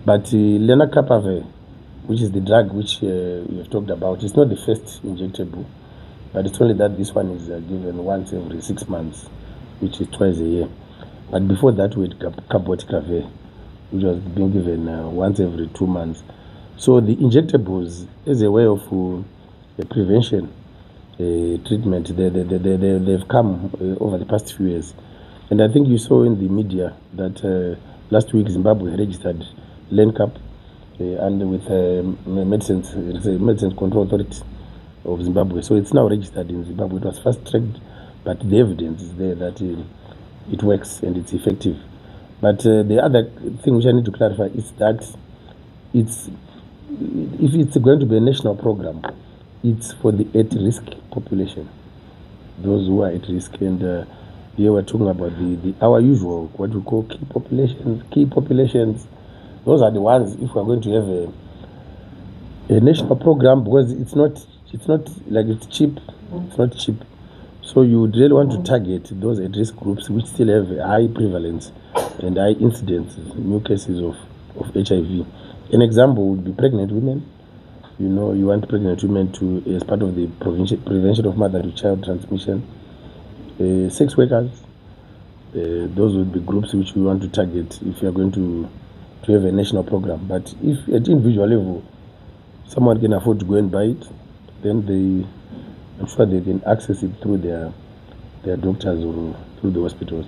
But lenacapavir, which is the drug which we have talked about, it's not the first injectable, but it's only that this one is given once every 6 months, which is twice a year. But before that, we had cabotegravir, which was being given once every 2 months. So the injectables, as a way of prevention treatment, they've come over the past few years. And I think you saw in the media that last week Zimbabwe registered LENCAP and with Medicines Control Authority of Zimbabwe. So it's now registered in Zimbabwe. It was fast-tracked, but the evidence is there that it works and it's effective. But the other thing which I need to clarify is that if it's going to be a national program, it's for the at-risk population, those who are at risk. And here we're talking about our usual, what we call key populations. Those are the ones, if we're going to have a national program, because it's not like it's cheap. It's not cheap. So you would really want to target those at-risk groups which still have a high prevalence and high incidence, new cases of HIV. An example would be pregnant women. You know, you want pregnant women to, as part of the prevention of mother-to-child transmission. Sex workers, those would be groups which we want to target if you are going to have a national program. But if at individual level, someone can afford to go and buy it, then I'm sure they can access it through their doctors or through the hospitals.